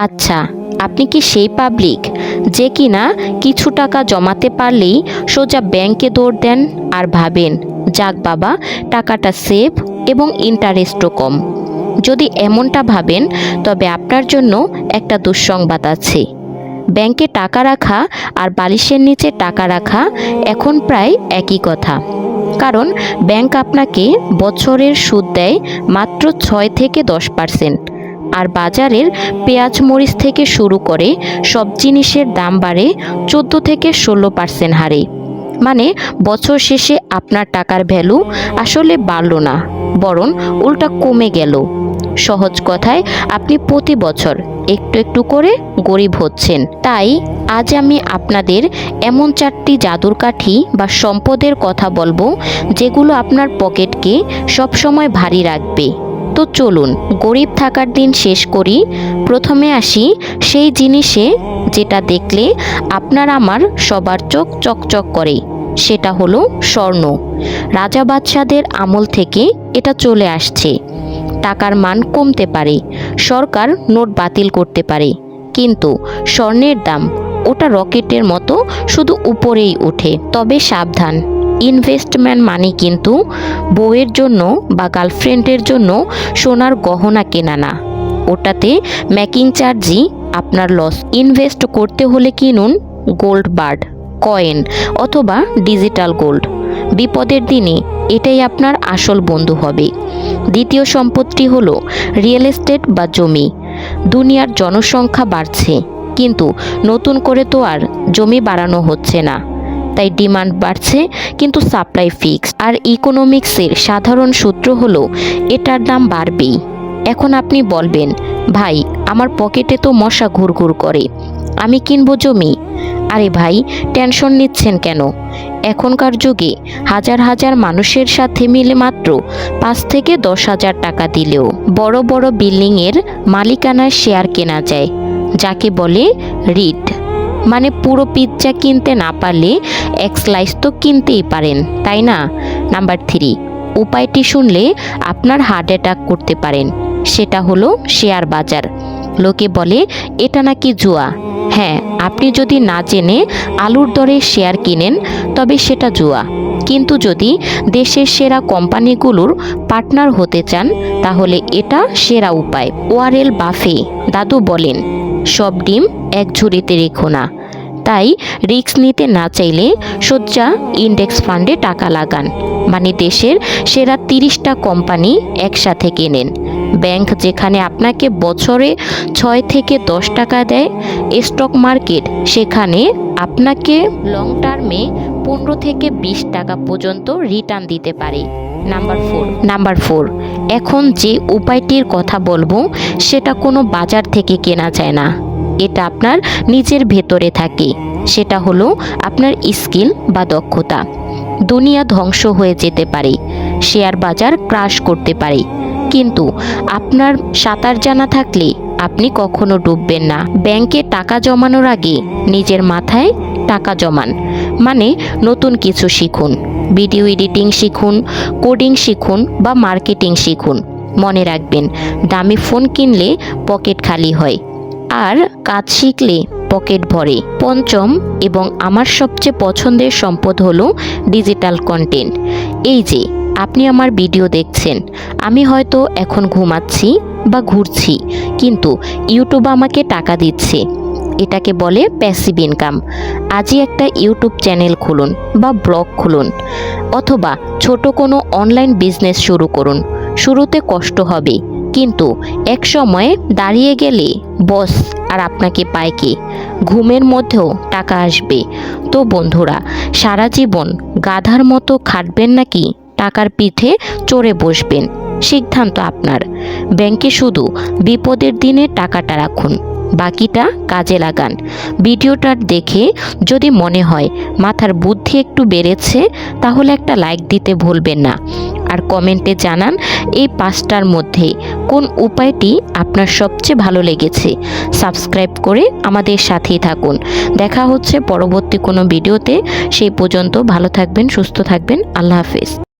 আচ্ছা, আপনি কি সেই পাবলিক যে কিনা কিছু টাকা জমাতে পারলেই সোজা ব্যাংকে দৌড় দেন আর ভাবেন, যাক বাবা, টাকাটা সেফ এবং ইন্টারেস্টও কম? যদি এমনটা ভাবেন, তবে আপনার জন্য একটা দুঃসংবাদ আছে। ব্যাংকে টাকা রাখা আর বালিশের নিচে টাকা রাখা এখন প্রায় একই কথা। কারণ ব্যাংক আপনাকে বছরের সুদ দেয় মাত্র 6 থেকে 10%, আর বাজারের পেঁয়াজ মরিচ থেকে শুরু করে সব জিনিসের দাম বাড়ে 14 থেকে 16% হারে। মানে বছর শেষে আপনার টাকার ভ্যালু আসলে বাড়ল না, বরং উল্টা কমে গেল। সহজ কথায়, আপনি প্রতি বছর একটু একটু করে গরিব হচ্ছেন। তাই আজ আমি আপনাদের এমন 4টি জাদুর কাঠি বা সম্পদের কথা বলবো, যেগুলো আপনার পকেটকে সবসময় ভারী রাখবে। তো চলুন গরিব থাকার দিন শেষ করি। প্রথমে আসি সেই জিনিসে যেটা দেখলে আপনার আমার সবার চোখ চকচক করে, সেটা হলো স্বর্ণ। রাজা বাদশাদের আমল থেকে এটা চলে আসছে। টাকার মান কমতে পারে, সরকার নোট বাতিল করতে পারে, কিন্তু স্বর্ণের দাম ওটা রকেটের মতো শুধু উপরেই ওঠে। তবে সাবধান, ইনভেস্টমেন্ট মানে কিন্তু বউয়ের জন্য বা গার্লফ্রেন্ডের জন্য সোনার গহনা কেনা না। ওটাতে মেকিং চার্জই আপনার লস। ইনভেস্ট করতে হলে কিনুন গোল্ড বার্ড, কয়েন অথবা ডিজিটাল গোল্ড। বিপদের দিনে এটাই আপনার আসল বন্ধু হবে। দ্বিতীয় সম্পদটি হলো রিয়েল এস্টেট বা জমি। দুনিয়ার জনসংখ্যা বাড়ছে, কিন্তু নতুন করে তো আর জমি বাড়ানো হচ্ছে না। তাই ডিমান্ড বাড়ছে, কিন্তু সাপ্লাই ফিক্স। আর ইকোনমিক্সের সাধারণ সূত্র হলো এটার দাম বাড়বেই। এখন আপনি বলবেন, ভাই আমার পকেটে তো মশা ঘুরঘুর করে, আমি কিনবো জমি? আরে ভাই, টেনশন নিচ্ছেন কেন? এখনকার যুগে হাজার হাজার মানুষের সাথে মিলে মাত্র 5 থেকে 10 হাজার টাকা দিলেও বড় বড় বিল্ডিংয়ের মালিকানার শেয়ার কেনা যায়, যাকে বলে রিট। মানে পুরো পিৎজা কিনতে না পারলে এক স্লাইস তো কিনতেই পারেন, তাই না? নাম্বার 3, উপায়টি শুনলে আপনার হার্ট অ্যাটাক করতে পারেন। সেটা হলো শেয়ার বাজার। লোকে বলে এটা নাকি জুয়া। হ্যাঁ, আপনি যদি না জেনে আলুর দরে শেয়ার কিনেন, তবে সেটা জুয়া। কিন্তু যদি দেশের সেরা কোম্পানিগুলোর পার্টনার হতে চান, তাহলে এটা সেরা উপায়। ওয়ারেন বাফে দাদু বলেন, সব ডিম এক ঝুড়িতে রেখো না। তাই রিস্ক নিতে না চাইলে সোজা ইন্ডেক্স ফান্ডে টাকা লাগান। মানে দেশের সেরা 30টা কোম্পানি একসাথে কেনেন। ব্যাংক যেখানে আপনাকে বছরে 6 থেকে 10 টাকা দেয়, স্টক মার্কেট সেখানে আপনাকে লং টার্মে 15 থেকে 20 টাকা পর্যন্ত রিটার্ন দিতে পারে। নাম্বার 4, এখন যে উপায়টির কথা বলবো সেটা কোনো বাজার থেকে কেনা যায় না। এটা আপনার নিজের ভেতরে থাকে। সেটা হলো আপনার স্কিল বা দক্ষতা। দুনিয়া ধ্বংস হয়ে যেতে পারে, শেয়ার বাজার ক্রাশ করতে পারে, কিন্তু আপনার সাঁতার জানা থাকলে আপনি কখনো ডুববেন না। ব্যাংকে টাকা জমানোর আগে নিজের মাথায় টাকা জমান। মানে নতুন কিছু শিখুন, ভিডিও এডিটিং শিখুন, কোডিং শিখুন বা মার্কেটিং শিখুন। মনে রাখবেন, দামি ফোন কিনলে পকেট খালি হয়, আর কাজ শিখলে পকেট ভরে। পঞ্চম এবং আমার সবচেয়ে পছন্দের সম্পদ হলো ডিজিটাল কন্টেন্ট। এই যে আপনি আমার ভিডিও দেখছেন, আমি হয়তো এখন ঘুমাচ্ছি বা ঘুরছি, কিন্তু ইউটিউব আমাকে টাকা দিচ্ছে। এটাকে বলে প্যাসিভ ইনকাম। আজই একটা ইউটিউব চ্যানেল খুলুন বা ব্লগ খুলুন, অথবা ছোট কোনো অনলাইন বিজনেস শুরু করুন। শুরুতে কষ্ট হবে, কিন্তু এক সময় দাঁড়িয়ে গেলে বস আর আপনাকে পায় কে? ঘুমের মধ্যেও টাকা আসবে। তো বন্ধুরা, সারা জীবন গাধার মতো খাটবেন নাকি টাকার পিঠে চড়ে বসবেন? সিদ্ধান্ত আপনার। ব্যাংকে শুধু বিপদের দিনে টাকাটা রাখুন, বাকিটা কাজে লাগান। ভিডিওটা দেখে যদি মনে হয় মাথার বুদ্ধি একটু বেড়েছে, তাহলে একটা লাইক দিতে ভুলবেন না। আর কমেন্টে জানান এই 5টার মধ্যে কোন উপায়টি আপনার সবচেয়ে ভালো লেগেছে। সাবস্ক্রাইব করে আমাদের সাথেই থাকুন। দেখা হচ্ছে পরবর্তী কোনো ভিডিওতে। সেই পর্যন্ত ভালো থাকবেন, সুস্থ থাকবেন। আল্লাহ হাফেজ।